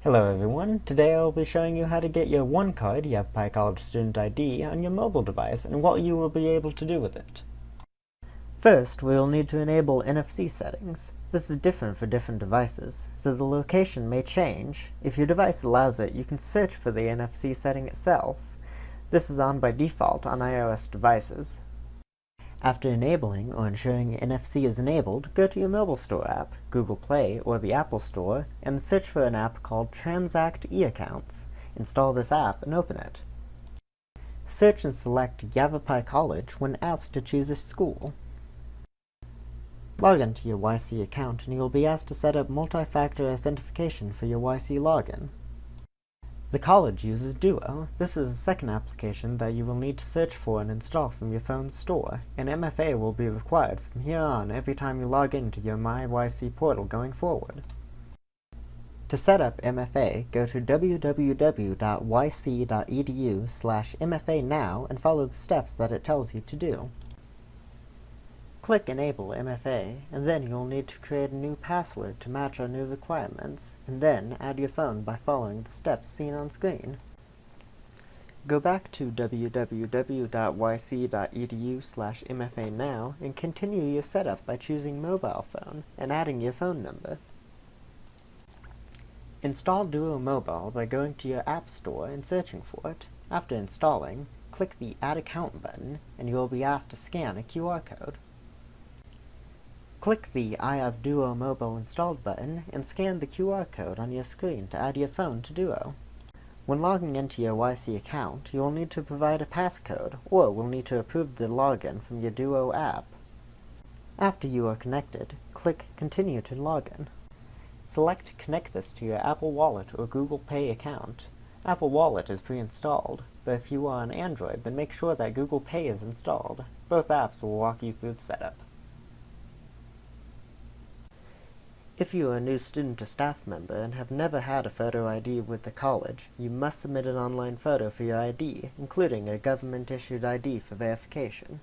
Hello everyone, today I will be showing you how to get your Onecard, Yavapai College Student ID, on your mobile device and what you will be able to do with it. First, we will need to enable NFC settings. This is different for different devices, so the location may change. If your device allows it, you can search for the NFC setting itself. This is on by default on iOS devices. After enabling or ensuring NFC is enabled, go to your mobile store app, Google Play or the Apple Store, and search for an app called Transact eAccounts. Install this app and open it. Search and select Yavapai College when asked to choose a school. Log into your YC account and you will be asked to set up multi-factor authentication for your YC login. The college uses Duo. This is a second application that you will need to search for and install from your phone's store, and MFA will be required from here on every time you log into your MyYC portal going forward. To set up MFA, go to www.yc.edu/MFA now and follow the steps that it tells you to do. Click Enable MFA, and then you'll need to create a new password to match our new requirements, and then add your phone by following the steps seen on screen. Go back to www.yc.edu/MFA now and continue your setup by choosing mobile phone and adding your phone number. Install Duo Mobile by going to your App Store and searching for it. After installing, click the Add Account button, and you will be asked to scan a QR code. Click the I have Duo Mobile installed button and scan the QR code on your screen to add your phone to Duo. When logging into your YC account, you will need to provide a passcode, or will need to approve the login from your Duo app. After you are connected, click Continue to Login. Select Connect this to your Apple Wallet or Google Pay account. Apple Wallet is pre-installed, but if you are on Android, then make sure that Google Pay is installed. Both apps will walk you through the setup. If you are a new student or staff member and have never had a photo ID with the college, you must submit an online photo for your ID, including a government-issued ID for verification.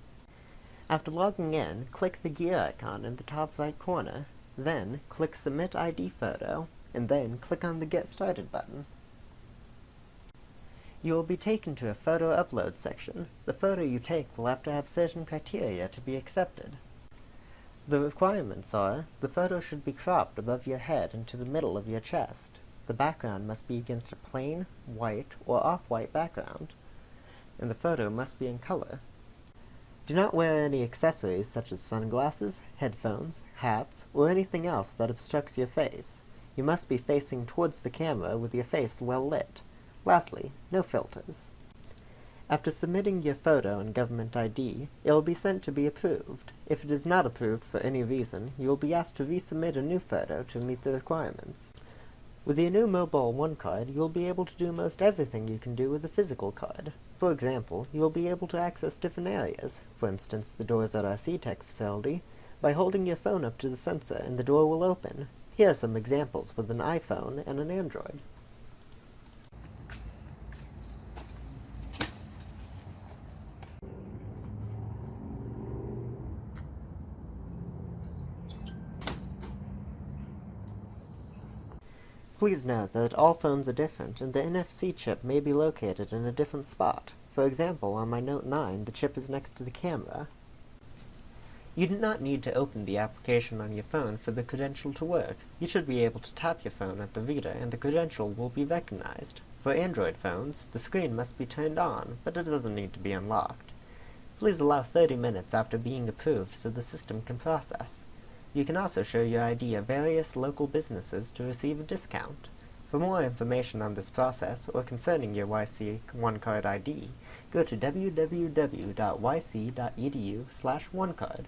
After logging in, click the gear icon in the top right corner, then click Submit ID Photo, and then click on the Get Started button. You will be taken to a photo upload section. The photo you take will have to have certain criteria to be accepted. The requirements are, the photo should be cropped above your head and to the middle of your chest. The background must be against a plain, white, or off-white background, and the photo must be in color. Do not wear any accessories such as sunglasses, headphones, hats, or anything else that obstructs your face. You must be facing towards the camera with your face well lit. Lastly, no filters. After submitting your photo and government ID, it will be sent to be approved. If it is not approved for any reason, you will be asked to resubmit a new photo to meet the requirements. With your new mobile Onecard, you will be able to do most everything you can do with a physical card. For example, you will be able to access different areas, for instance the doors at our C-Tech facility, by holding your phone up to the sensor and the door will open. Here are some examples with an iPhone and an Android. Please note that all phones are different, and the NFC chip may be located in a different spot. For example, on my Note 9, the chip is next to the camera. You do not need to open the application on your phone for the credential to work. You should be able to tap your phone at the reader, and the credential will be recognized. For Android phones, the screen must be turned on, but it doesn't need to be unlocked. Please allow 30 minutes after being approved so the system can process. You can also show your ID at various local businesses to receive a discount. For more information on this process or concerning your YC Onecard ID, go to www.yc.edu/Onecard.